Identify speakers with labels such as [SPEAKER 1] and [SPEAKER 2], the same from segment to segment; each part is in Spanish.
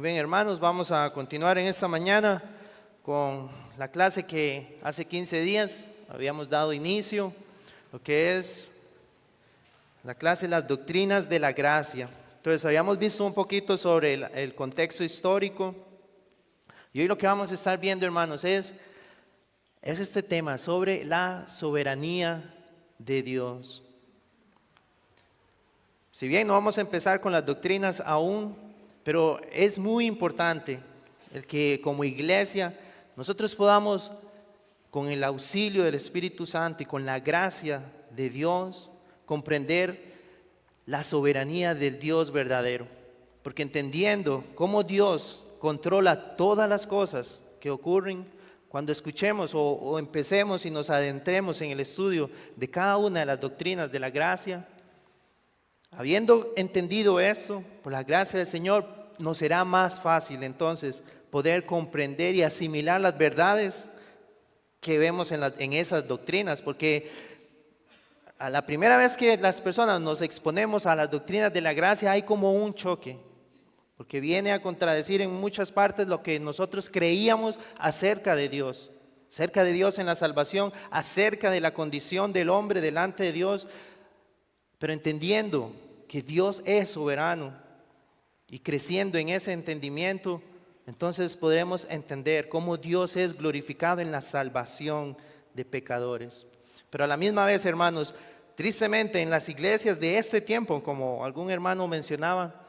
[SPEAKER 1] Muy bien, hermanos, vamos a continuar en esta mañana con la clase que hace 15 días habíamos dado inicio, lo que es la clase Las Doctrinas de la Gracia. Entonces, habíamos visto un poquito sobre el contexto histórico y hoy lo que vamos a estar viendo, hermanos, es este tema sobre la soberanía de Dios. Si bien no vamos a empezar con las doctrinas aún, pero es muy importante el que como iglesia nosotros podamos, con el auxilio del Espíritu Santo y con la gracia de Dios, comprender la soberanía del Dios verdadero. Porque entendiendo cómo Dios controla todas las cosas que ocurren, cuando escuchemos o empecemos y nos adentremos en el estudio de cada una de las doctrinas de la gracia, habiendo entendido eso, por la gracia del Señor, nos será más fácil entonces poder comprender y asimilar las verdades que vemos en esas doctrinas, porque a la primera vez que las personas nos exponemos a las doctrinas de la gracia hay como un choque, porque viene a contradecir en muchas partes lo que nosotros creíamos acerca de Dios en la salvación, acerca de la condición del hombre delante de Dios. Pero entendiendo que Dios es soberano y creciendo en ese entendimiento, entonces podremos entender cómo Dios es glorificado en la salvación de pecadores. Pero a la misma vez, hermanos, tristemente en las iglesias de este tiempo, como algún hermano mencionaba,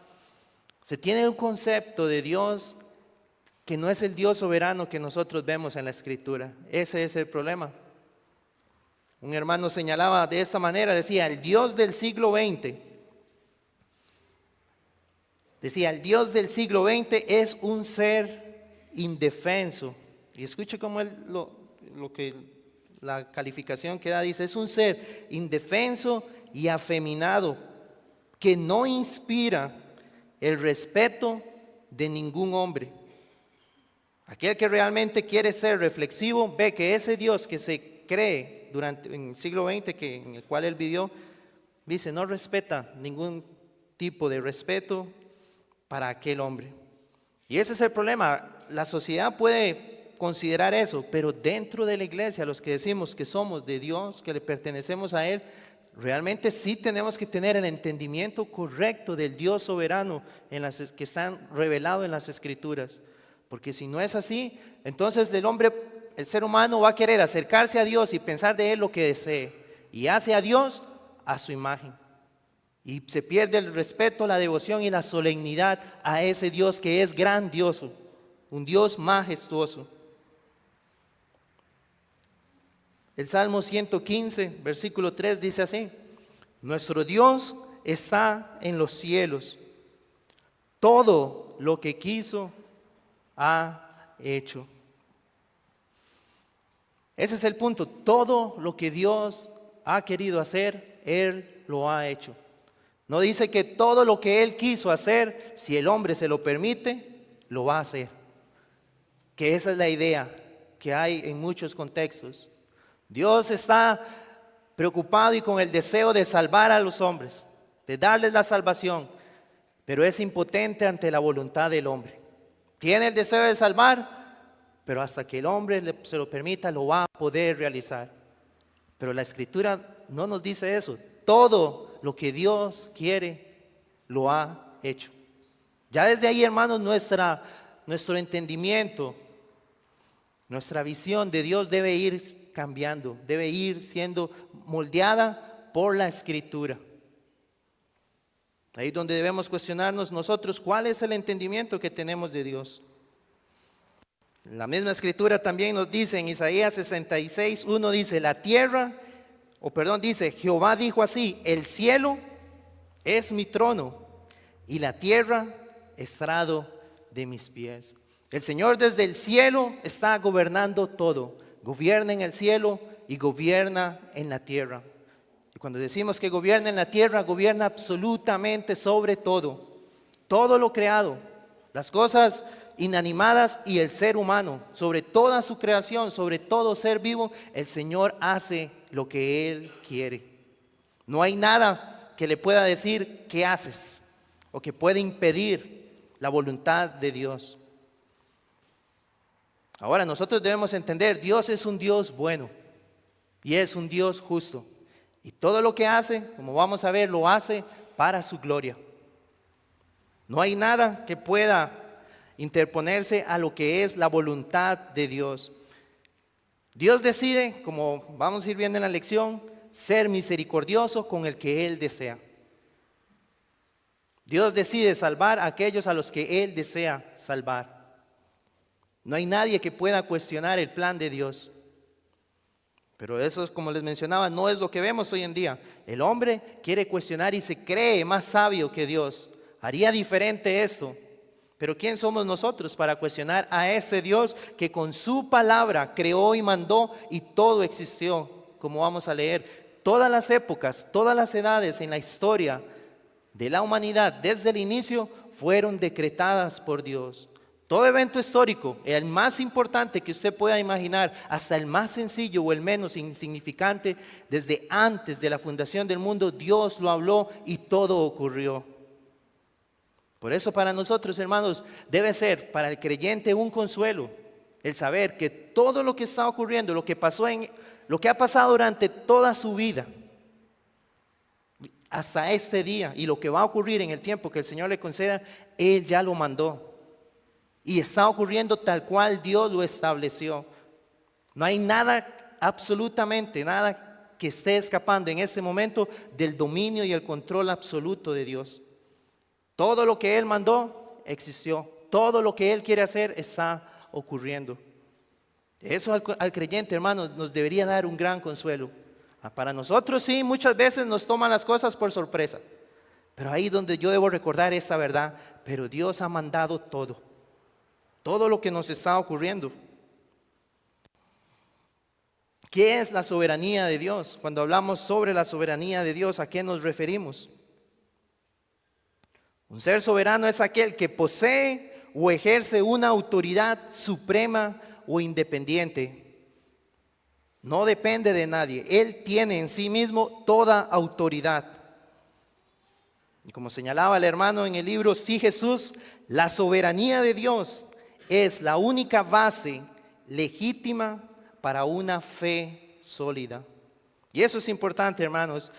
[SPEAKER 1] se tiene un concepto de Dios que no es el Dios soberano que nosotros vemos en la Escritura. Ese es el problema. Un hermano señalaba de esta manera, decía, el Dios del siglo XX, es un ser indefenso. Y escuche cómo la calificación que da, dice, es un ser indefenso y afeminado, que no inspira el respeto de ningún hombre. Aquel que realmente quiere ser reflexivo, ve que ese Dios que se cree en el siglo XX, en el cual él vivió, dice, no respeta ningún tipo de respeto para aquel hombre. Y ese es el problema. La sociedad puede considerar eso, pero dentro de la iglesia, los que decimos que somos de Dios, que le pertenecemos a Él, realmente sí tenemos que tener el entendimiento correcto del Dios soberano que están revelados en las Escrituras. Porque si no es así, entonces el ser humano va a querer acercarse a Dios y pensar de Él lo que desee, y hace a Dios a su imagen, y se pierde el respeto, la devoción y la solemnidad a ese Dios que es grandioso, un Dios majestuoso. El Salmo 115, versículo 3 dice así: nuestro Dios está en los cielos, todo lo que quiso ha hecho. Ese es el punto. Todo lo que Dios ha querido hacer, Él lo ha hecho. No dice que todo lo que Él quiso hacer, si el hombre se lo permite, lo va a hacer. Que esa es la idea que hay en muchos contextos. Dios está preocupado y con el deseo de salvar a los hombres, de darles la salvación, pero es impotente ante la voluntad del hombre. Tiene el deseo de salvar, pero hasta que el hombre se lo permita, lo va a poder realizar. Pero la Escritura no nos dice eso. Todo lo que Dios quiere, lo ha hecho. Ya desde ahí, hermanos, nuestro entendimiento, nuestra visión de Dios debe ir cambiando, debe ir siendo moldeada por la Escritura. Ahí es donde debemos cuestionarnos nosotros cuál es el entendimiento que tenemos de Dios. La misma Escritura también nos dice en Isaías 66:1, dice, Jehová dijo así: el cielo es mi trono y la tierra estrado de mis pies. El Señor desde el cielo está gobernando todo, gobierna en el cielo y gobierna en la tierra. Y cuando decimos que gobierna en la tierra, gobierna absolutamente sobre todo lo creado, las cosas inanimadas y el ser humano, sobre toda su creación, sobre todo ser vivo, el Señor hace lo que Él quiere. No hay nada que le pueda decir qué haces o que pueda impedir la voluntad de Dios. Ahora nosotros debemos entender, Dios es un Dios bueno y es un Dios justo. Y todo lo que hace, como vamos a ver, lo hace para su gloria. No hay nada que pueda interponerse a lo que es la voluntad de Dios. Dios decide, como vamos a ir viendo en la lección, ser misericordioso con el que Él desea. Dios decide salvar a aquellos a los que Él desea salvar. No hay nadie que pueda cuestionar el plan de Dios. Pero eso, como les mencionaba, no es lo que vemos hoy en día. El hombre quiere cuestionar y se cree más sabio que Dios. Haría diferente esto. Pero ¿quién somos nosotros para cuestionar a ese Dios que con su palabra creó y mandó y todo existió? Como vamos a leer, todas las épocas, todas las edades en la historia de la humanidad desde el inicio fueron decretadas por Dios. Todo evento histórico, el más importante que usted pueda imaginar, hasta el más sencillo o el menos insignificante, desde antes de la fundación del mundo, Dios lo habló y todo ocurrió. Por eso para nosotros, hermanos, debe ser para el creyente un consuelo el saber que todo lo que está ocurriendo, lo que ha pasado durante toda su vida, hasta este día y lo que va a ocurrir en el tiempo que el Señor le conceda, Él ya lo mandó. Y está ocurriendo tal cual Dios lo estableció. No hay nada, absolutamente nada que esté escapando en este momento del dominio y el control absoluto de Dios. Todo lo que Él mandó existió. Todo lo que Él quiere hacer está ocurriendo. Eso al creyente, hermanos, nos debería dar un gran consuelo. Para nosotros sí, muchas veces nos toman las cosas por sorpresa. Pero ahí donde yo debo recordar esta verdad, pero Dios ha mandado todo. Todo lo que nos está ocurriendo. ¿Qué es la soberanía de Dios? Cuando hablamos sobre la soberanía de Dios, ¿a qué nos referimos? Un ser soberano es aquel que posee o ejerce una autoridad suprema o independiente. No depende de nadie. Él tiene en sí mismo toda autoridad. Y como señalaba el hermano en el libro Sí Jesús, la soberanía de Dios es la única base legítima para una fe sólida. Y eso es importante, hermanos.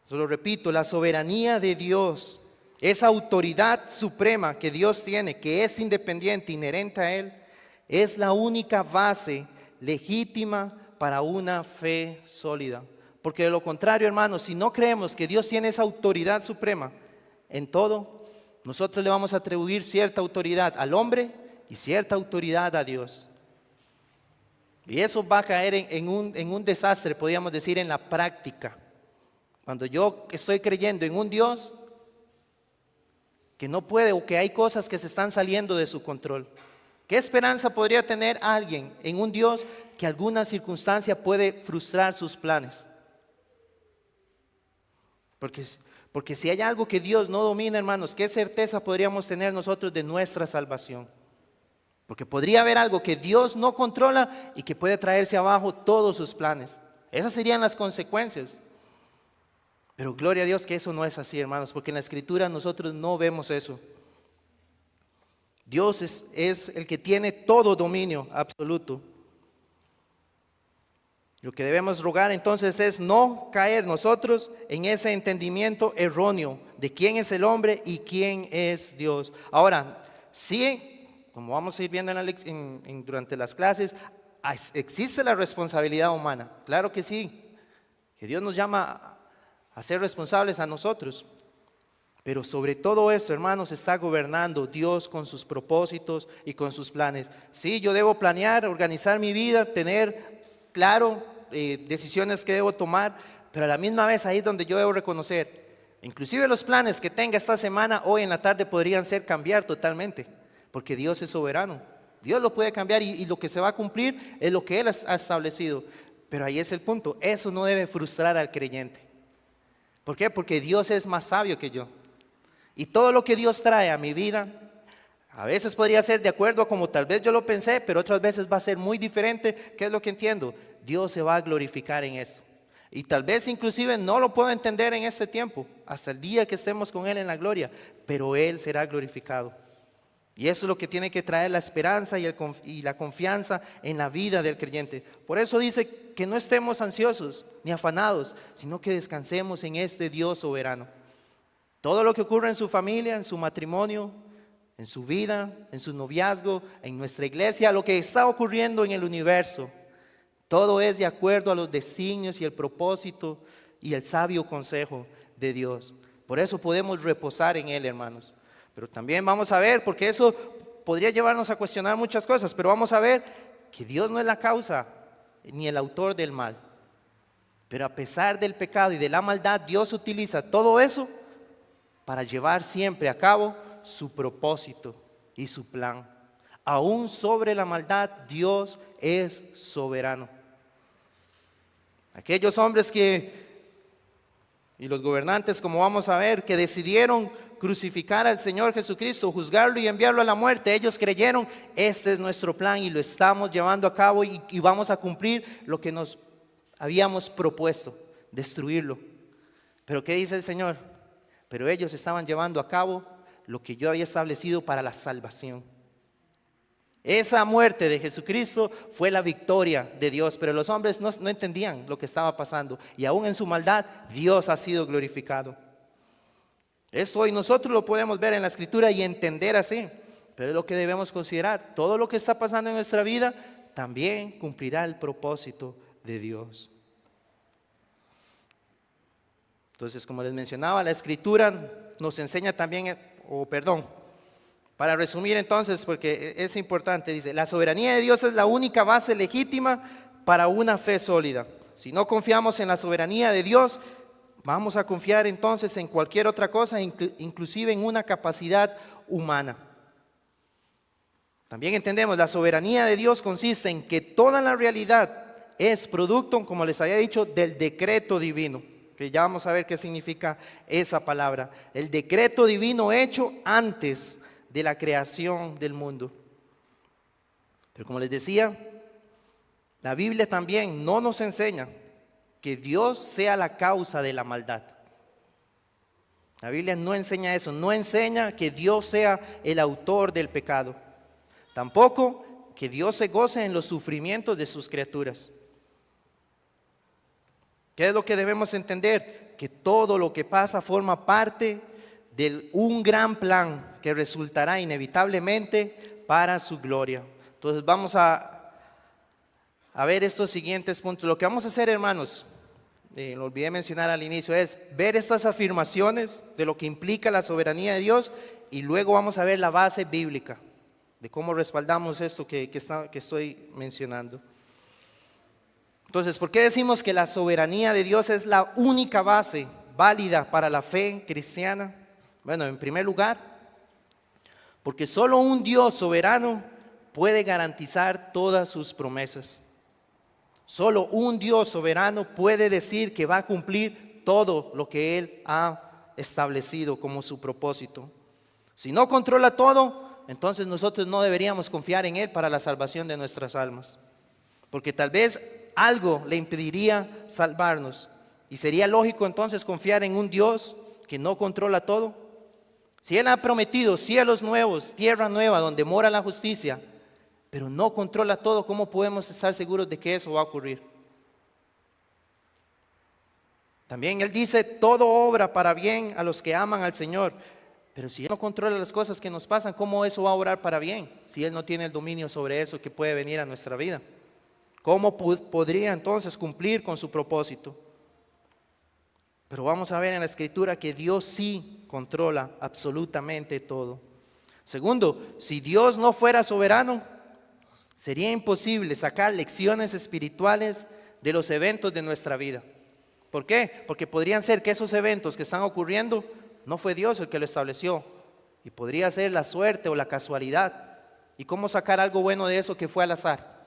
[SPEAKER 1] Se lo repito, la soberanía de Dios, esa autoridad suprema que Dios tiene, que es independiente, inherente a Él, es la única base legítima para una fe sólida. Porque de lo contrario, hermanos, si no creemos que Dios tiene esa autoridad suprema en todo, nosotros le vamos a atribuir cierta autoridad al hombre y cierta autoridad a Dios. Y eso va a caer en un desastre, podríamos decir, en la práctica. Cuando yo estoy creyendo en un Dios que no puede o que hay cosas que se están saliendo de su control. ¿Qué esperanza podría tener alguien en un Dios que alguna circunstancia puede frustrar sus planes? Porque si hay algo que Dios no domina, hermanos, ¿qué certeza podríamos tener nosotros de nuestra salvación? Porque podría haber algo que Dios no controla y que puede traerse abajo todos sus planes. Esas serían las consecuencias. Pero gloria a Dios que eso no es así, hermanos, porque en la Escritura nosotros no vemos eso. Dios es el que tiene todo dominio absoluto. Lo que debemos rogar entonces es no caer nosotros en ese entendimiento erróneo de quién es el hombre y quién es Dios. Ahora, sí, como vamos a ir viendo durante las clases, existe la responsabilidad humana. Claro que sí, que Dios nos llama a ser responsables a nosotros. Pero sobre todo esto, hermanos, está gobernando Dios con sus propósitos y con sus planes. Sí, yo debo planear, organizar mi vida, tener claro decisiones que debo tomar, pero a la misma vez ahí es donde yo debo reconocer, inclusive los planes que tenga esta semana, hoy en la tarde podrían cambiar totalmente, porque Dios es soberano. Dios lo puede cambiar y lo que se va a cumplir es lo que Él ha establecido. Pero ahí es el punto, eso no debe frustrar al creyente. ¿Por qué? Porque Dios es más sabio que yo. Y todo lo que Dios trae a mi vida, a veces podría ser de acuerdo a como tal vez yo lo pensé, pero otras veces va a ser muy diferente. ¿Qué es lo que entiendo? Dios se va a glorificar en eso. Y tal vez inclusive no lo puedo entender en este tiempo, hasta el día que estemos con Él en la gloria, pero Él será glorificado. Y eso es lo que tiene que traer la esperanza y la confianza en la vida del creyente. Por eso dice que no estemos ansiosos ni afanados, sino que descansemos en este Dios soberano. Todo lo que ocurre en su familia, en su matrimonio, en su vida, en su noviazgo, en nuestra iglesia, lo que está ocurriendo en el universo, todo es de acuerdo a los designios y el propósito y el sabio consejo de Dios. Por eso podemos reposar en Él, hermanos. Pero también vamos a ver, porque eso podría llevarnos a cuestionar muchas cosas, pero vamos a ver que Dios no es la causa ni el autor del mal. Pero a pesar del pecado y de la maldad, Dios utiliza todo eso para llevar siempre a cabo su propósito y su plan. Aún sobre la maldad, Dios es soberano. Aquellos hombres y los gobernantes, como vamos a ver, que decidieron crucificar al Señor Jesucristo, juzgarlo y enviarlo a la muerte, ellos creyeron, este es nuestro plan y lo estamos llevando a cabo y vamos a cumplir lo que nos habíamos propuesto, destruirlo. Pero ¿qué dice el Señor? Pero ellos estaban llevando a cabo lo que yo había establecido para la salvación. Esa muerte de Jesucristo fue la victoria de Dios, pero los hombres no entendían lo que estaba pasando y aún en su maldad Dios ha sido glorificado. Eso hoy nosotros lo podemos ver en la Escritura y entender así, pero es lo que debemos considerar. Todo lo que está pasando en nuestra vida también cumplirá el propósito de Dios. Entonces, como les mencionaba, la Escritura nos enseña también, para resumir entonces, porque es importante, dice, la soberanía de Dios es la única base legítima para una fe sólida. Si no confiamos en la soberanía de Dios, vamos a confiar entonces en cualquier otra cosa, inclusive en una capacidad humana. También entendemos, la soberanía de Dios consiste en que toda la realidad es producto, como les había dicho, del decreto divino, que ya vamos a ver qué significa esa palabra. El decreto divino hecho antes de la creación del mundo. Pero como les decía, la Biblia también no nos enseña que Dios sea la causa de la maldad. La Biblia no enseña eso, no enseña que Dios sea el autor del pecado. Tampoco que Dios se goce en los sufrimientos de sus criaturas. ¿Qué es lo que debemos entender? Que todo lo que pasa forma parte de un gran plan que resultará inevitablemente para su gloria. Entonces vamos a ver estos siguientes puntos. Lo que vamos a hacer, hermanos, lo olvidé mencionar al inicio, es ver estas afirmaciones de lo que implica la soberanía de Dios y luego vamos a ver la base bíblica de cómo respaldamos esto que estoy mencionando. Entonces, ¿por qué decimos que la soberanía de Dios es la única base válida para la fe cristiana? Bueno, en primer lugar, porque solo un Dios soberano puede garantizar todas sus promesas. Solo un Dios soberano puede decir que va a cumplir todo lo que Él ha establecido como su propósito. Si no controla todo, entonces nosotros no deberíamos confiar en Él para la salvación de nuestras almas. Porque tal vez algo le impediría salvarnos. Y sería lógico entonces confiar en un Dios que no controla todo. Si Él ha prometido cielos nuevos, tierra nueva donde mora la justicia, pero no controla todo, ¿cómo podemos estar seguros de que eso va a ocurrir? También Él dice, todo obra para bien a los que aman al Señor. Pero si Él no controla las cosas que nos pasan, ¿cómo eso va a obrar para bien? Si Él no tiene el dominio sobre eso que puede venir a nuestra vida. ¿Cómo podría entonces cumplir con su propósito? Pero vamos a ver en la Escritura que Dios sí controla absolutamente todo. Segundo, si Dios no fuera soberano, sería imposible sacar lecciones espirituales de los eventos de nuestra vida. ¿Por qué? Porque podrían ser que esos eventos que están ocurriendo no fue Dios el que lo estableció. Y podría ser la suerte o la casualidad. ¿Y cómo sacar algo bueno de eso que fue al azar?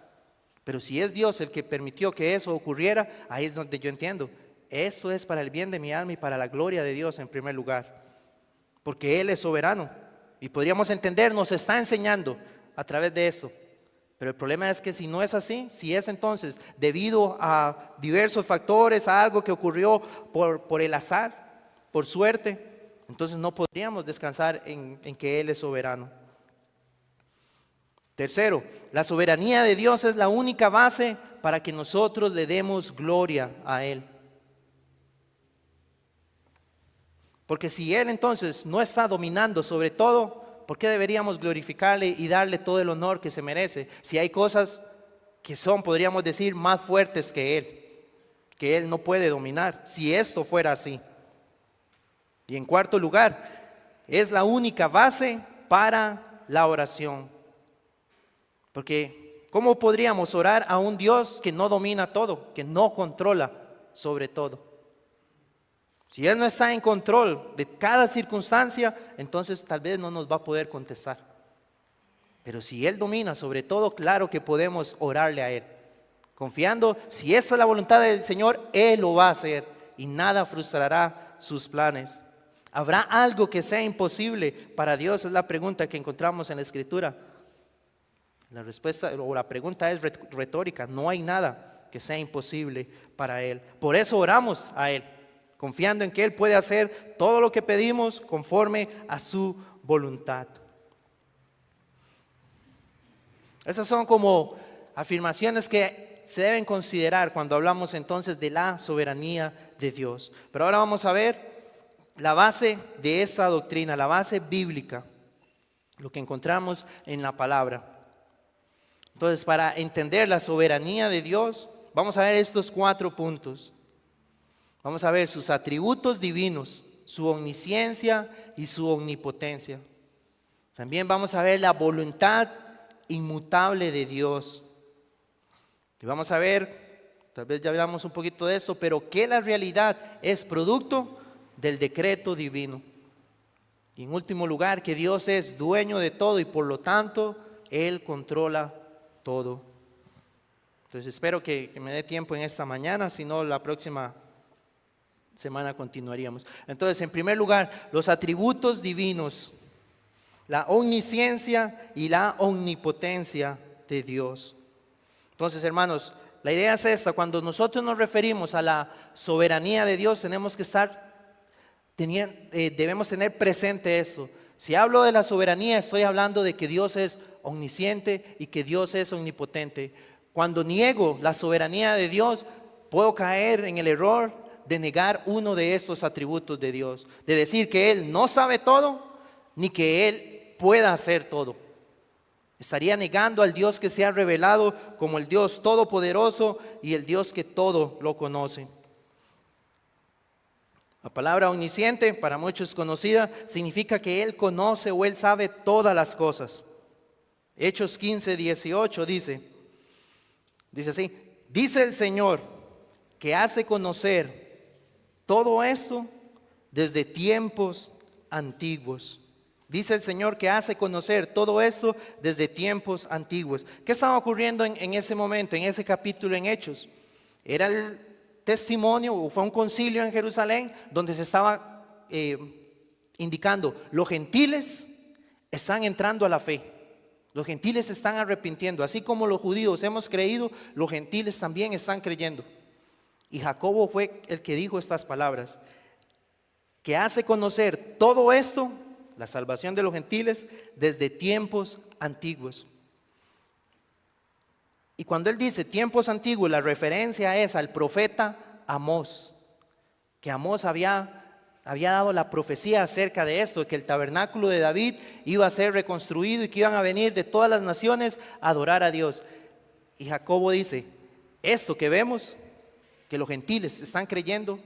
[SPEAKER 1] Pero si es Dios el que permitió que eso ocurriera, ahí es donde yo entiendo. Eso es para el bien de mi alma y para la gloria de Dios en primer lugar. Porque Él es soberano. Y podríamos entender, nos está enseñando a través de esto. Pero el problema es que si no es así, si es entonces debido a diversos factores, a algo que ocurrió por el azar, por suerte, entonces no podríamos descansar en que Él es soberano. Tercero, la soberanía de Dios es la única base para que nosotros le demos gloria a Él. Porque si Él entonces no está dominando sobre todo, ¿por qué deberíamos glorificarle y darle todo el honor que se merece? Si hay cosas que son, podríamos decir, más fuertes que Él no puede dominar, si esto fuera así. Y en cuarto lugar, es la única base para la oración. Porque ¿cómo podríamos orar a un Dios que no domina todo, que no controla sobre todo? Si Él no está en control de cada circunstancia, entonces tal vez no nos va a poder contestar. Pero si Él domina sobre todo, claro que podemos orarle a Él, confiando, si esa es la voluntad del Señor, Él lo va a hacer y nada frustrará sus planes. ¿Habrá algo que sea imposible para Dios? Es la pregunta que encontramos en la Escritura. La respuesta o la pregunta es retórica. No hay nada que sea imposible para Él. Por eso oramos a Él, confiando en que Él puede hacer todo lo que pedimos conforme a su voluntad. Esas son como afirmaciones que se deben considerar cuando hablamos entonces de la soberanía de Dios. Pero ahora vamos a ver la base de esta doctrina, la base bíblica, lo que encontramos en la palabra. Entonces, para entender la soberanía de Dios, vamos a ver estos 4 puntos. Vamos a ver sus atributos divinos, su omnisciencia y su omnipotencia. También vamos a ver la voluntad inmutable de Dios. Y vamos a ver, tal vez ya hablamos un poquito de eso, pero que la realidad es producto del decreto divino. Y en último lugar, que Dios es dueño de todo y por lo tanto Él controla todo. Entonces espero que me dé tiempo en esta mañana, si no la próxima semana continuaríamos. Entonces, en primer lugar, los atributos divinos, la omnisciencia y la omnipotencia de Dios. Entonces, hermanos, la idea es esta: cuando nosotros nos referimos a la soberanía de Dios, tenemos que debemos tener presente eso. Si hablo de la soberanía, estoy hablando de que Dios es omnisciente y que Dios es omnipotente. Cuando niego la soberanía de Dios, puedo caer en el error de negar uno de esos atributos de Dios, de decir que Él no sabe todo, ni que Él pueda hacer todo. Estaría negando al Dios que se ha revelado como el Dios todopoderoso y el Dios que todo lo conoce. La palabra omnisciente, para muchos conocida, significa que Él conoce o Él sabe todas las cosas. Hechos 15:18 dice así: dice el Señor que hace conocer todo esto desde tiempos antiguos. Dice el Señor que hace conocer todo esto desde tiempos antiguos. ¿Qué estaba ocurriendo en ese momento, en ese capítulo en Hechos? Era el testimonio, o fue un concilio en Jerusalén donde se estaba indicando: los gentiles están entrando a la fe, los gentiles se están arrepintiendo, así como los judíos hemos creído, los gentiles también están creyendo. Y Jacobo fue el que dijo estas palabras, que hace conocer todo esto, la salvación de los gentiles, desde tiempos antiguos. Y cuando él dice tiempos antiguos, la referencia es al profeta Amós, que Amós había dado la profecía acerca de esto, de que el tabernáculo de David iba a ser reconstruido y que iban a venir de todas las naciones a adorar a Dios. Y Jacobo dice, esto que vemos, que los gentiles están creyendo,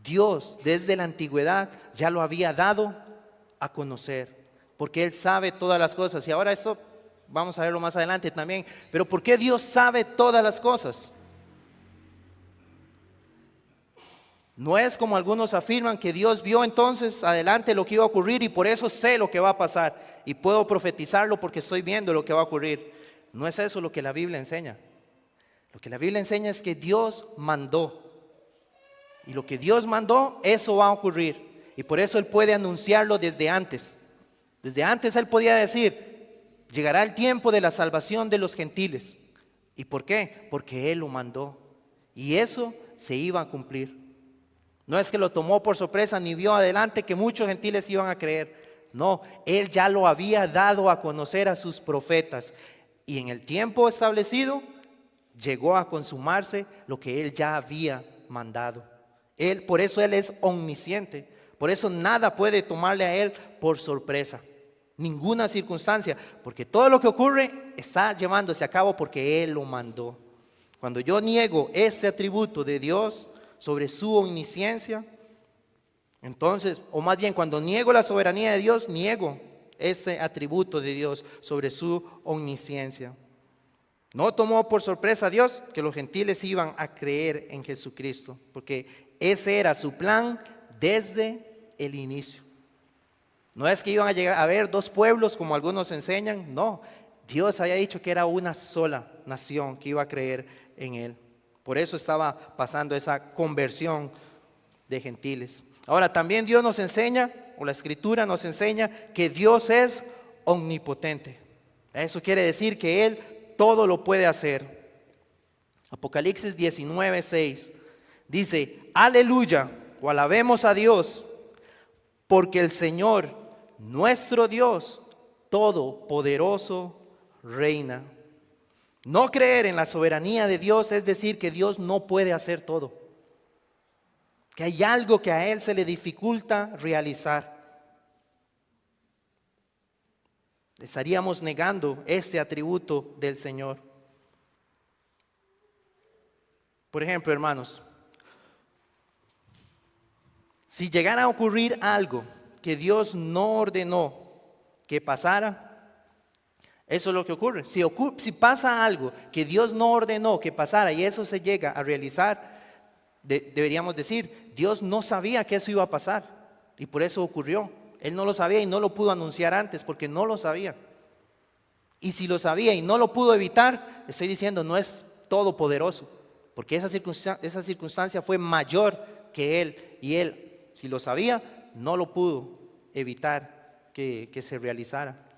[SPEAKER 1] Dios desde la antigüedad ya lo había dado a conocer, porque Él sabe todas las cosas. Y ahora eso vamos a verlo más adelante también. Pero ¿por qué Dios sabe todas las cosas? No es como algunos afirman que Dios vio entonces adelante lo que iba a ocurrir y por eso sé lo que va a pasar y puedo profetizarlo porque estoy viendo lo que va a ocurrir. No es eso lo que la Biblia enseña. Lo que la Biblia enseña es que Dios mandó. Y lo que Dios mandó, eso va a ocurrir. Y por eso Él puede anunciarlo desde antes. Desde antes Él podía decir, llegará el tiempo de la salvación de los gentiles. ¿Y por qué? Porque Él lo mandó. Y eso se iba a cumplir. No es que lo tomó por sorpresa ni vio adelante que muchos gentiles iban a creer. No, Él ya lo había dado a conocer a sus profetas. Y en el tiempo establecido llegó a consumarse lo que Él ya había mandado. Por eso Él es omnisciente. Por eso nada puede tomarle a Él por sorpresa. Ninguna circunstancia. Porque todo lo que ocurre está llevándose a cabo porque Él lo mandó. Cuando yo niego ese atributo de Dios sobre su omnisciencia, entonces, o más bien cuando niego la soberanía de Dios, niego este atributo de Dios sobre su omnisciencia. No tomó por sorpresa a Dios que los gentiles iban a creer en Jesucristo, porque ese era su plan desde el inicio. No es que iban a llegar a haber dos pueblos como algunos enseñan, no. Dios había dicho que era una sola nación que iba a creer en Él. Por eso estaba pasando esa conversión de gentiles. Ahora también Dios nos enseña, o la Escritura nos enseña, que Dios es omnipotente. Eso quiere decir que Él todo lo puede hacer. Apocalipsis 19:6 dice: aleluya, o alabemos a Dios, porque el Señor, nuestro Dios todopoderoso, reina. No creer en la soberanía de Dios es decir que Dios no puede hacer todo, que hay algo que a Él se le dificulta realizar. Estaríamos negando este atributo del Señor. Por ejemplo, hermanos, si llegara a ocurrir algo que Dios no ordenó que pasara, eso es lo que ocurre. Si pasa algo que Dios no ordenó que pasara y eso se llega a realizar, deberíamos decir, Dios no sabía que eso iba a pasar y por eso ocurrió. Él no lo sabía y no lo pudo anunciar antes porque no lo sabía. Y si lo sabía y no lo pudo evitar, estoy diciendo, no es todopoderoso, porque esa circunstancia fue mayor que Él. Y Él, si lo sabía, no lo pudo evitar que se realizara.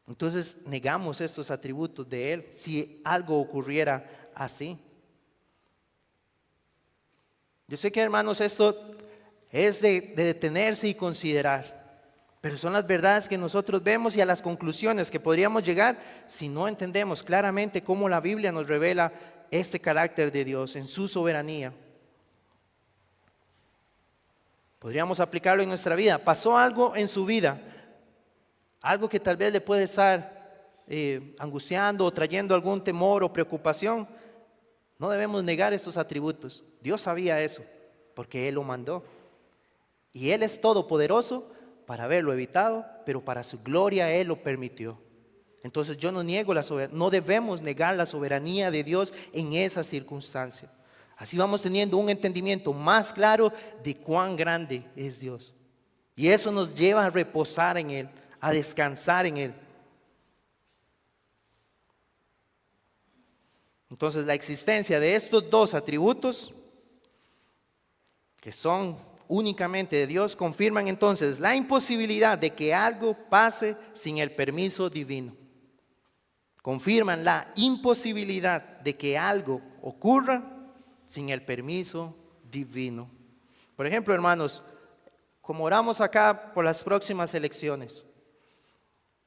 [SPEAKER 1] Entonces negamos estos atributos de Él si algo ocurriera así. Yo sé que, hermanos, esto es de detenerse y considerar, pero son las verdades que nosotros vemos y a las conclusiones que podríamos llegar si no entendemos claramente cómo la Biblia nos revela este carácter de Dios en su soberanía. Podríamos aplicarlo en nuestra vida. Pasó algo en su vida, algo que tal vez le puede estar angustiando o trayendo algún temor o preocupación. No debemos negar esos atributos. Dios sabía eso porque Él lo mandó. Y Él es todopoderoso para haberlo evitado, pero para su gloria Él lo permitió. Entonces yo no niego la soberanía, no debemos negar la soberanía de Dios en esa circunstancia. Así vamos teniendo un entendimiento más claro de cuán grande es Dios. Y eso nos lleva a reposar en Él, a descansar en Él. Entonces la existencia de estos dos atributos, que son únicamente de Dios, confirman entonces la imposibilidad de que algo pase sin el permiso divino. Confirman la imposibilidad de que algo ocurra sin el permiso divino. Por ejemplo, hermanos, como oramos acá por las próximas elecciones,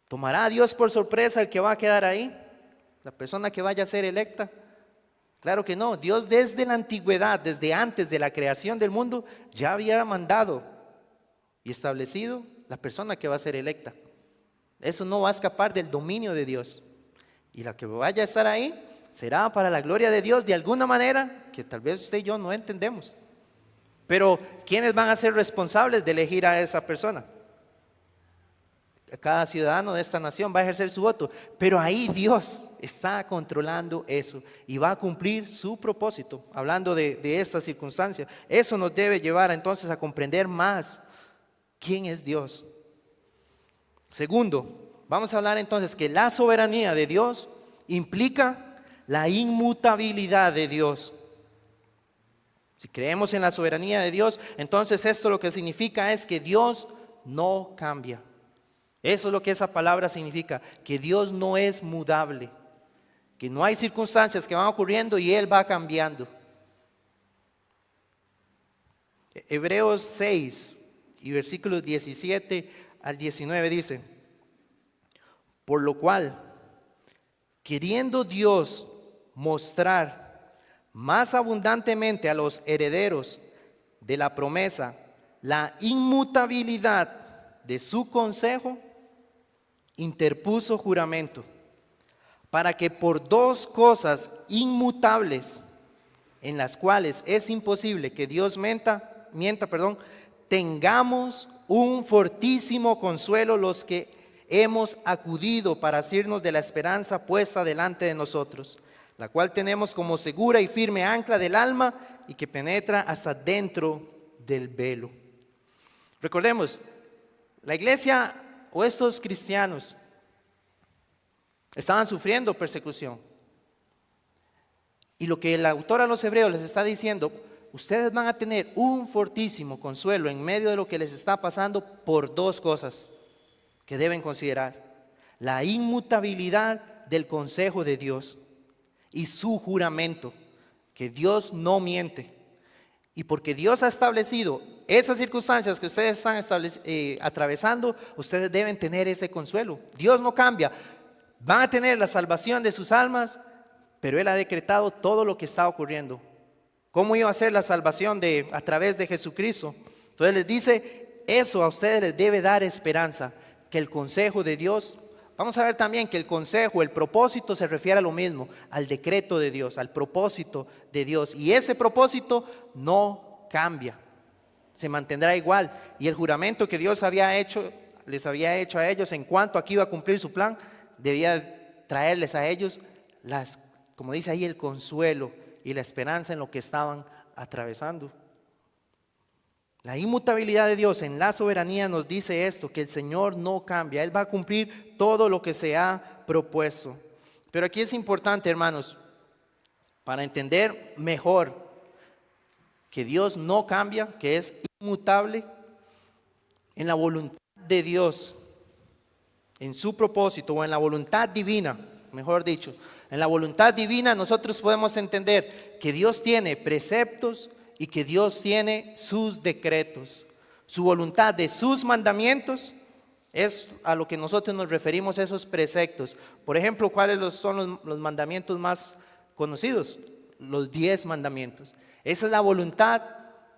[SPEAKER 1] ¿tomará a Dios por sorpresa el que va a quedar ahí? ¿La persona que vaya a ser electa? Claro que no. Dios desde la antigüedad, desde antes de la creación del mundo, ya había mandado y establecido la persona que va a ser electa. Eso no va a escapar del dominio de Dios. Y la que vaya a estar ahí será para la gloria de Dios de alguna manera que tal vez usted y yo no entendemos. Pero ¿quiénes van a ser responsables de elegir a esa persona? Cada ciudadano de esta nación va a ejercer su voto, pero ahí Dios está controlando eso y va a cumplir su propósito, hablando de esta circunstancia. Eso nos debe llevar entonces a comprender más quién es Dios. Segundo, vamos a hablar entonces que la soberanía de Dios implica la inmutabilidad de Dios. Si creemos en la soberanía de Dios, entonces esto lo que significa es que Dios no cambia. Eso es lo que esa palabra significa, que Dios no es mudable, que no hay circunstancias que van ocurriendo y Él va cambiando. Hebreos 6 y versículos 17 al 19 dice: por lo cual, queriendo Dios mostrar más abundantemente a los herederos de la promesa la inmutabilidad de su consejo, interpuso juramento, para que por dos cosas inmutables, en las cuales es imposible que Dios mienta, tengamos un fortísimo consuelo los que hemos acudido para asirnos de la esperanza puesta delante de nosotros, la cual tenemos como segura y firme ancla del alma y que penetra hasta dentro del velo. Recordemos, la iglesia o estos cristianos estaban sufriendo persecución. Y lo que el autor a los hebreos les está diciendo: ustedes van a tener un fortísimo consuelo en medio de lo que les está pasando por dos cosas que deben considerar: la inmutabilidad del consejo de Dios y su juramento, que Dios no miente. Y porque Dios ha establecido esas circunstancias que ustedes están atravesando, ustedes deben tener ese consuelo. Dios no cambia. Van a tener la salvación de sus almas, pero Él ha decretado todo lo que está ocurriendo. ¿Cómo iba a ser la salvación a través de Jesucristo? Entonces les dice, eso a ustedes les debe dar esperanza, que el consejo de Dios, vamos a ver también que el consejo, el propósito se refiere a lo mismo, al decreto de Dios, al propósito de Dios. Y ese propósito no cambia, se mantendrá igual. Y el juramento que Dios les había hecho a ellos en cuanto a que iba a cumplir su plan, debía traerles a ellos, como dice ahí, el consuelo y la esperanza en lo que estaban atravesando. La inmutabilidad de Dios en la soberanía nos dice esto, que el Señor no cambia. Él va a cumplir todo lo que se ha propuesto. Pero aquí es importante, hermanos, para entender mejor que Dios no cambia, que es inmutable, en la voluntad de Dios, en su propósito o en la voluntad divina, mejor dicho, en la voluntad divina nosotros podemos entender que Dios tiene preceptos y que Dios tiene sus decretos. Su voluntad de sus mandamientos es a lo que nosotros nos referimos, esos preceptos. Por ejemplo, ¿cuáles son los mandamientos más conocidos? Los 10 mandamientos. Esa es la voluntad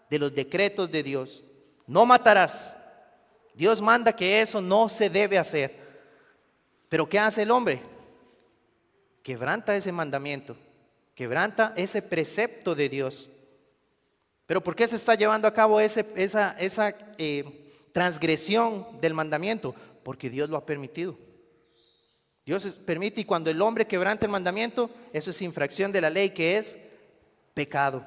[SPEAKER 1] de los decretos de Dios. No matarás. Dios manda que eso no se debe hacer. Pero ¿qué hace el hombre? Quebranta ese mandamiento, quebranta ese precepto de Dios. ¿Pero por qué se está llevando a cabo esa transgresión del mandamiento? Porque Dios lo ha permitido. Dios permite, y cuando el hombre quebranta el mandamiento, eso es infracción de la ley, que es pecado.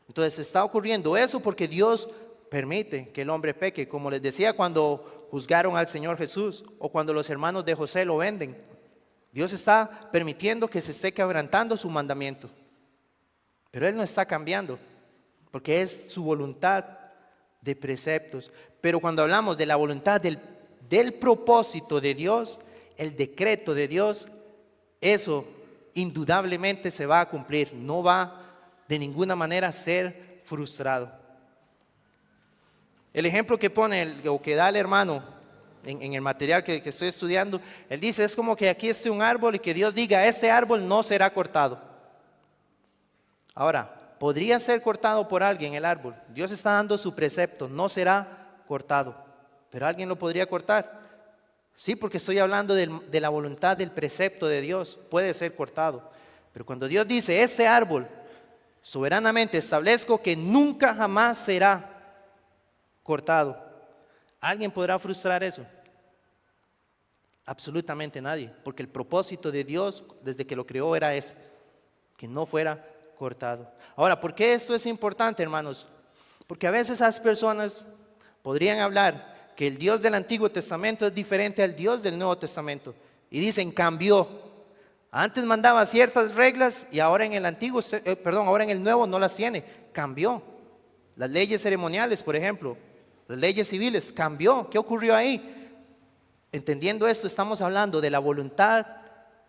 [SPEAKER 1] Entonces está ocurriendo eso porque Dios permite que el hombre peque, como les decía cuando juzgaron al Señor Jesús o cuando los hermanos de José lo venden. Dios está permitiendo que se esté quebrantando su mandamiento, pero Él no está cambiando, porque es su voluntad de preceptos. Pero cuando hablamos de la voluntad del propósito de Dios, el decreto de Dios, eso indudablemente se va a cumplir, no va de ninguna manera a ser frustrado. El ejemplo que pone o que da el hermano en el material que estoy estudiando, él dice, es como que aquí esté un árbol y que Dios diga, este árbol no será cortado. Ahora, podría ser cortado por alguien el árbol. Dios está dando su precepto, no será cortado, pero alguien lo podría cortar. Sí, porque estoy hablando de la voluntad del precepto de Dios, puede ser cortado. Pero cuando Dios dice, este árbol, soberanamente establezco que nunca jamás será cortado, ¿alguien podrá frustrar eso? Absolutamente nadie, porque el propósito de Dios desde que lo creó era ese, que no fuera cortado. Ahora, ¿por qué esto es importante, hermanos? Porque a veces esas personas podrían hablar que el Dios del Antiguo Testamento es diferente al Dios del Nuevo Testamento y dicen, cambió. Antes mandaba ciertas reglas y ahora en ahora en el Nuevo no las tiene, cambió. Las leyes ceremoniales, por ejemplo, las leyes civiles, cambió. ¿Qué ocurrió ahí? Entendiendo esto, estamos hablando de la voluntad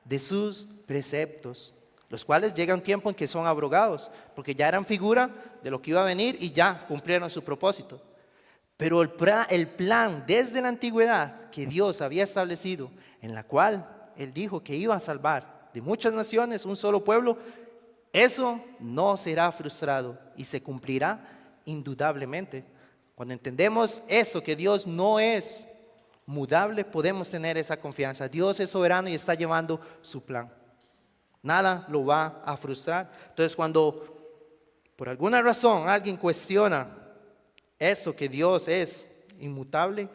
[SPEAKER 1] de sus preceptos, los cuales llega un tiempo en que son abrogados, porque ya eran figura de lo que iba a venir y ya cumplieron su propósito. Pero el plan desde la antigüedad que Dios había establecido, en la cual Él dijo que iba a salvar de muchas naciones un solo pueblo, eso no será frustrado y se cumplirá indudablemente. Cuando entendemos eso, que Dios no es mudable, podemos tener esa confianza. Dios es soberano y está llevando su plan. Nada lo va a frustrar. Entonces, cuando por alguna razón alguien cuestiona eso, que Dios es inmutable,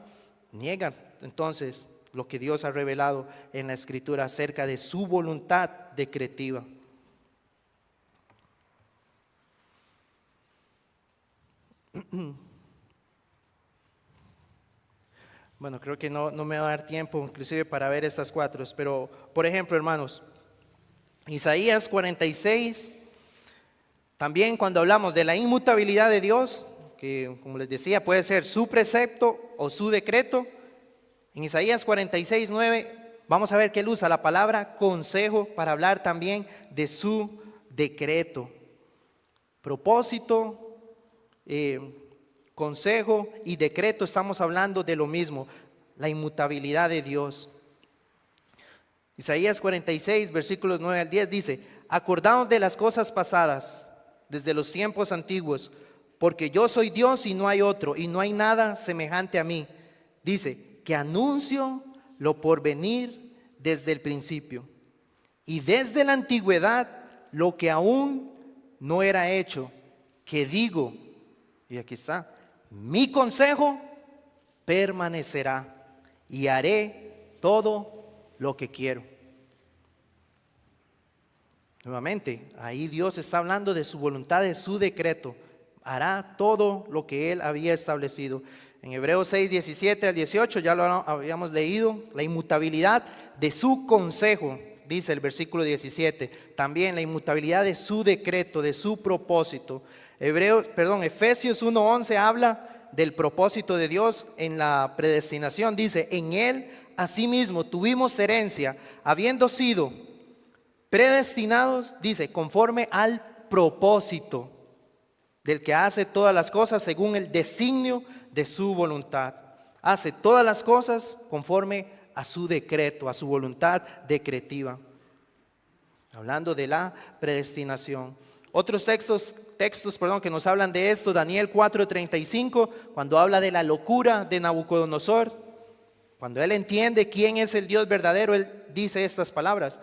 [SPEAKER 1] niegan entonces lo que Dios ha revelado en la Escritura acerca de su voluntad decretiva. Bueno, creo que no me va a dar tiempo inclusive para ver estas cuatro, pero por ejemplo, hermanos, Isaías 46, también cuando hablamos de la inmutabilidad de Dios, que como les decía puede ser su precepto o su decreto, en Isaías 46, 9 vamos a ver que él usa la palabra consejo para hablar también de su decreto. Propósito, consejo y decreto, estamos hablando de lo mismo, la inmutabilidad de Dios. Isaías 46, versículos 9 al 10 dice: acordaos de las cosas pasadas, desde los tiempos antiguos, porque yo soy Dios y no hay otro, y no hay nada semejante a mí. Dice, que anuncio lo por venir desde el principio, y desde la antigüedad lo que aún no era hecho, que digo, y aquí está, mi consejo permanecerá y haré todo lo que quiero. Nuevamente, ahí Dios está hablando de su voluntad, de su decreto. Hará todo lo que Él había establecido. En Hebreos 6, 17 al 18 ya lo habíamos leído, la inmutabilidad de su consejo, dice el versículo 17. También la inmutabilidad de su decreto, de su propósito. Efesios 1:11 habla del propósito de Dios en la predestinación. Dice, en Él asimismo tuvimos herencia, habiendo sido predestinados, dice, conforme al propósito del que hace todas las cosas según el designio de su voluntad. Hace todas las cosas conforme a su decreto, a su voluntad decretiva. Hablando de la predestinación. Otros textos que nos hablan de esto, Daniel 4:35, cuando habla de la locura de Nabucodonosor, cuando él entiende quién es el Dios verdadero, él dice estas palabras: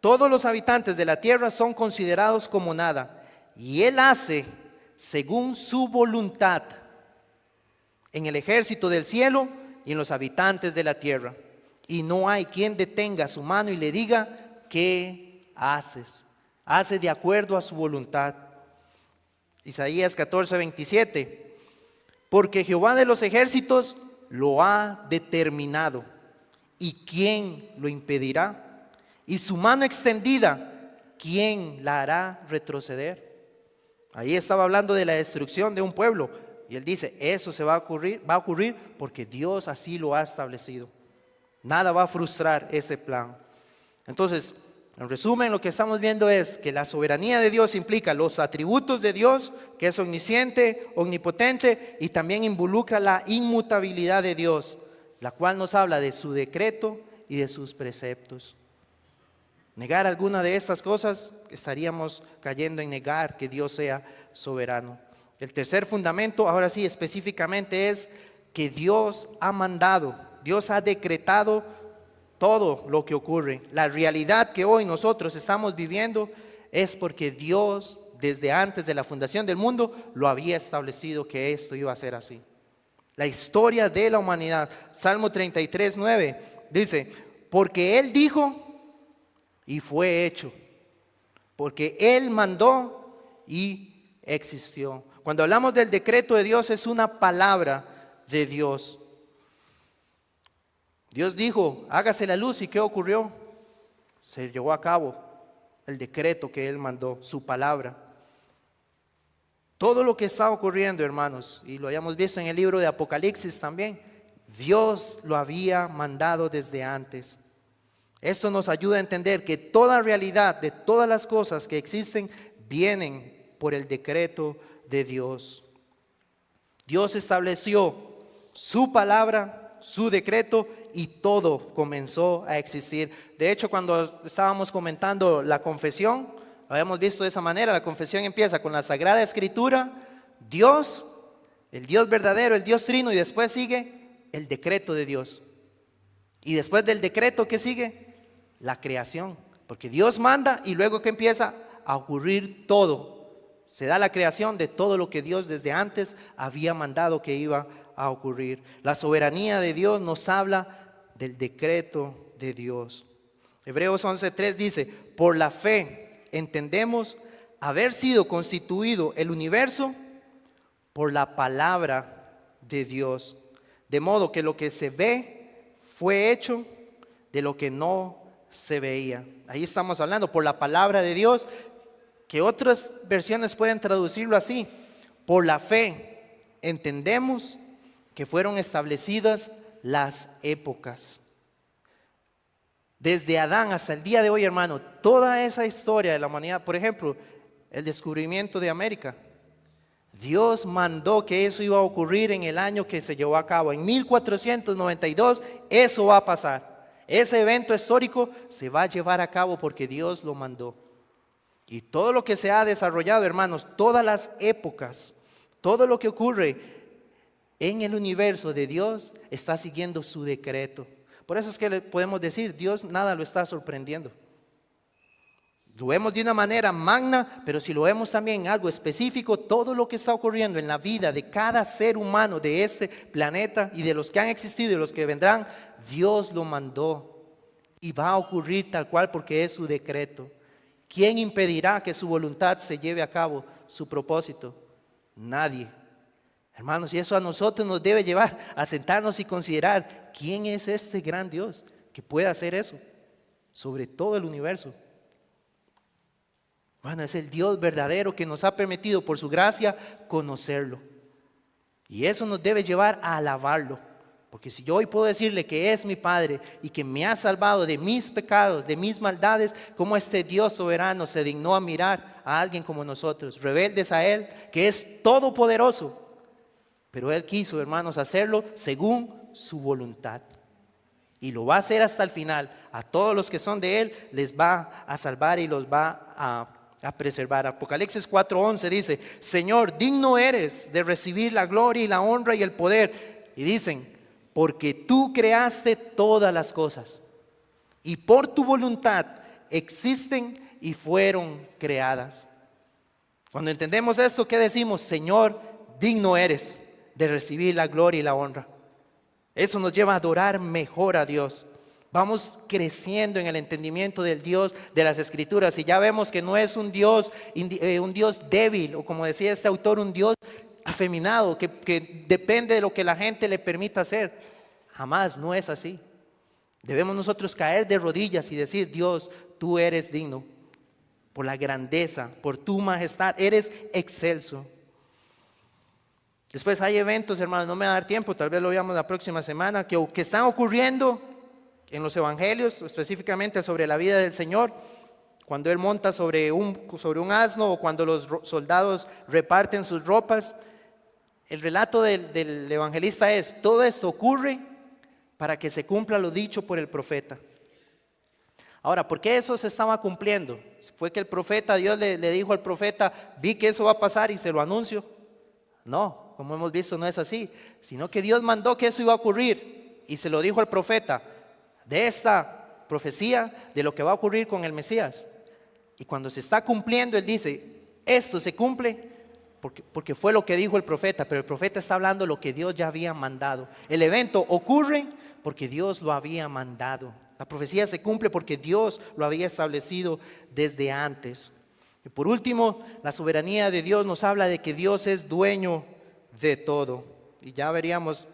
[SPEAKER 1] todos los habitantes de la tierra son considerados como nada, y él hace según su voluntad en el ejército del cielo y en los habitantes de la tierra, y no hay quien detenga su mano y le diga, ¿qué haces? Hace de acuerdo a su voluntad. Isaías 14:27, porque Jehová de los ejércitos lo ha determinado, ¿y quién lo impedirá? Y su mano extendida, ¿quién la hará retroceder? Ahí estaba hablando de la destrucción de un pueblo, y él dice, eso va a ocurrir porque Dios así lo ha establecido. Nada va a frustrar ese plan. Entonces, en resumen, lo que estamos viendo es que la soberanía de Dios implica los atributos de Dios, que es omnisciente, omnipotente, y también involucra la inmutabilidad de Dios, la cual nos habla de su decreto y de sus preceptos. Negar alguna de estas cosas, estaríamos cayendo en negar que Dios sea soberano. El tercer fundamento, ahora sí específicamente, es que Dios ha mandado, Dios ha decretado todo lo que ocurre. La realidad que hoy nosotros estamos viviendo es porque Dios, desde antes de la fundación del mundo, lo había establecido que esto iba a ser así. La historia de la humanidad, Salmo 33:9 dice, porque Él dijo y fue hecho, porque Él mandó y existió. Cuando hablamos del decreto de Dios, es una palabra de Dios. Dios dijo, hágase la luz, ¿y qué ocurrió? Se llevó a cabo el decreto que Él mandó, su palabra. Todo lo que está ocurriendo, hermanos, y lo habíamos visto en el libro de Apocalipsis también, Dios lo había mandado desde antes. Esto nos ayuda a entender que toda realidad de todas las cosas que existen vienen por el decreto de Dios. Dios estableció su palabra, su decreto, y todo comenzó a existir. De hecho, cuando estábamos comentando la confesión, lo habíamos visto de esa manera. La confesión empieza con la Sagrada Escritura, Dios, el Dios verdadero, el Dios trino, y después sigue el decreto de Dios. Y después del decreto, ¿qué sigue? La creación. Porque Dios manda y luego que empieza a ocurrir todo. Se da la creación de todo lo que Dios desde antes había mandado que iba a ocurrir. La soberanía de Dios nos habla del decreto de Dios. Hebreos 11:3 dice: por la fe entendemos haber sido constituido el universo por la palabra de Dios, de modo que lo que se ve fue hecho de lo que no se veía. Ahí estamos hablando por la palabra de Dios, que otras versiones pueden traducirlo así: por la fe entendemos que fueron establecidas las épocas. Desde Adán hasta el día de hoy, hermano, toda esa historia de la humanidad, por ejemplo, el descubrimiento de América, Dios mandó que eso iba a ocurrir en el año que se llevó a cabo, en 1492, eso va a pasar. Ese evento histórico se va a llevar a cabo porque Dios lo mandó. Y todo lo que se ha desarrollado, hermanos, todas las épocas, todo lo que ocurre en el universo de Dios está siguiendo su decreto. Por eso es que le podemos decir, Dios nada lo está sorprendiendo. Lo vemos de una manera magna, pero si lo vemos también en algo específico, todo lo que está ocurriendo en la vida de cada ser humano de este planeta y de los que han existido y los que vendrán, Dios lo mandó y va a ocurrir tal cual porque es su decreto. ¿Quién impedirá que su voluntad se lleve a cabo, su propósito? Nadie. Hermanos, y eso a nosotros nos debe llevar a sentarnos y considerar quién es este gran Dios que puede hacer eso sobre todo el universo. Bueno, es el Dios verdadero que nos ha permitido por su gracia conocerlo. Y eso nos debe llevar a alabarlo. Porque si yo hoy puedo decirle que es mi Padre y que me ha salvado de mis pecados, de mis maldades, ¿cómo este Dios soberano se dignó a mirar a alguien como nosotros, rebeldes a Él, que es todopoderoso? Pero Él quiso, hermanos, hacerlo según su voluntad. Y lo va a hacer hasta el final. A todos los que son de Él les va a salvar y los va a preservar. Apocalipsis 4:11 dice: Señor, digno eres de recibir la gloria y la honra y el poder. Y dicen: porque tú creaste todas las cosas y por tu voluntad existen y fueron creadas. Cuando entendemos esto, ¿qué decimos? Señor, digno eres de recibir la gloria y la honra. Eso nos lleva a adorar mejor a Dios. Vamos creciendo en el entendimiento del Dios de las Escrituras y ya vemos que no es un Dios débil, o como decía este autor, un Dios afeminado que depende de lo que la gente le permita hacer. Jamás, no es así. Debemos nosotros caer de rodillas y decir: Dios, tú eres digno por la grandeza, por tu majestad, eres excelso. Después hay eventos, hermanos, no me va a dar tiempo, tal vez lo veamos la próxima semana, que están ocurriendo en los evangelios, específicamente sobre la vida del Señor, cuando Él monta sobre un asno, o cuando los soldados reparten sus ropas. El relato del evangelista es: todo esto ocurre para que se cumpla lo dicho por el profeta. Ahora, ¿por qué eso se estaba cumpliendo? ¿Fue que el profeta, Dios le dijo al profeta: vi que eso va a pasar y se lo anuncio? No, como hemos visto, no es así, sino que Dios mandó que eso iba a ocurrir y se lo dijo al profeta de esta profecía de lo que va a ocurrir con el Mesías. Y cuando se está cumpliendo, Él dice: esto se cumple porque fue lo que dijo el profeta, pero el profeta está hablando lo que Dios ya había mandado. El evento ocurre porque Dios lo había mandado. La profecía se cumple porque Dios lo había establecido desde antes. Y por último, la soberanía de Dios nos habla de que Dios es dueño de todo. Y ya veríamos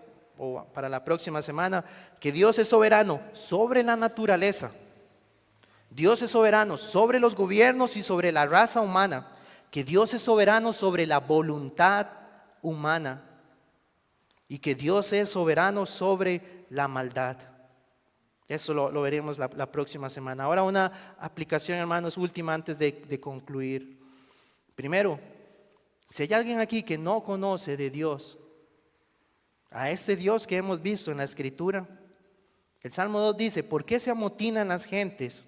[SPEAKER 1] para la próxima semana que Dios es soberano sobre la naturaleza. Dios es soberano sobre los gobiernos y sobre la raza humana. Que Dios es soberano sobre la voluntad humana. Y que Dios es soberano sobre la maldad. Eso lo veremos la próxima semana. Ahora una aplicación, hermanos, última antes de concluir. Primero, si hay alguien aquí que no conoce de Dios, a este Dios que hemos visto en la Escritura. El Salmo 2 dice: ¿por qué se amotinan las gentes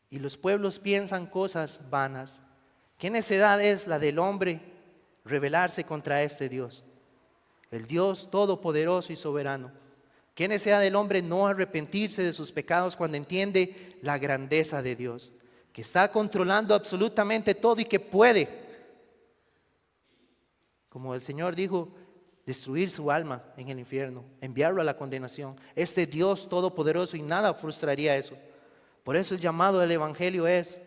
[SPEAKER 1] y los pueblos piensan cosas vanas? ¿Qué necedad es la del hombre rebelarse contra este Dios? El Dios todopoderoso y soberano. ¿Qué necedad del hombre no arrepentirse de sus pecados cuando entiende la grandeza de Dios, que está controlando absolutamente todo y que puede, como el Señor dijo, destruir su alma en el infierno, enviarlo a la condenación? Este Dios todopoderoso, y nada frustraría eso. Por eso el llamado del Evangelio es: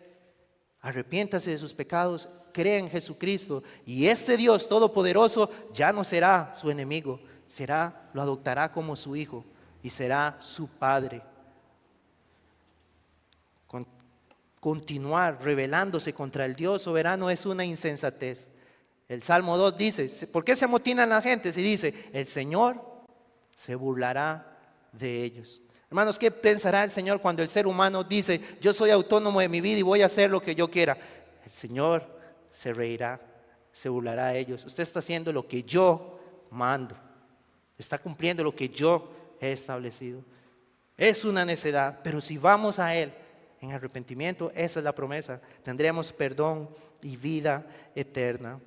[SPEAKER 1] arrepiéntase de sus pecados, cree en Jesucristo, y este Dios todopoderoso ya no será su enemigo, lo adoptará como su hijo y será su padre. Continuar rebelándose contra el Dios soberano es una insensatez. El Salmo 2 dice: ¿por qué se amotinan las gentes? Y dice: el Señor se burlará de ellos. Hermanos, ¿qué pensará el Señor cuando el ser humano dice: yo soy autónomo de mi vida y voy a hacer lo que yo quiera? El Señor se reirá, se burlará de ellos. Usted está haciendo lo que yo mando, está cumpliendo lo que yo he establecido. Es una necedad, pero si vamos a Él en arrepentimiento, esa es la promesa: tendremos perdón y vida eterna.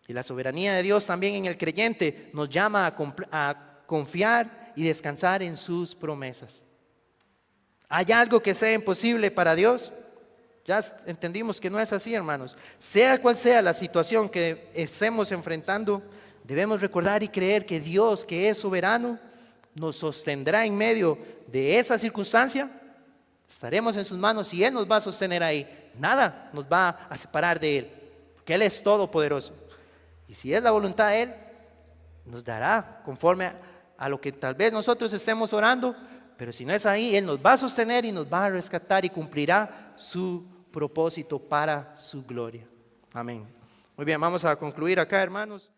[SPEAKER 1] Y la soberanía de Dios también en el creyente nos llama a confiar y descansar en sus promesas. ¿Hay algo que sea imposible para Dios? Ya entendimos que no es así, hermanos. Sea cual sea la situación que estemos enfrentando, debemos recordar y creer que Dios, que es soberano, nos sostendrá en medio de esa circunstancia. Estaremos en sus manos y Él nos va a sostener ahí. Nada nos va a separar de Él, porque Él es todopoderoso. Y si es la voluntad de Él, nos dará conforme a lo que tal vez nosotros estemos orando. Pero si no es ahí, Él nos va a sostener y nos va a rescatar y cumplirá su propósito para su gloria. Amén. Muy bien, vamos a concluir acá, hermanos.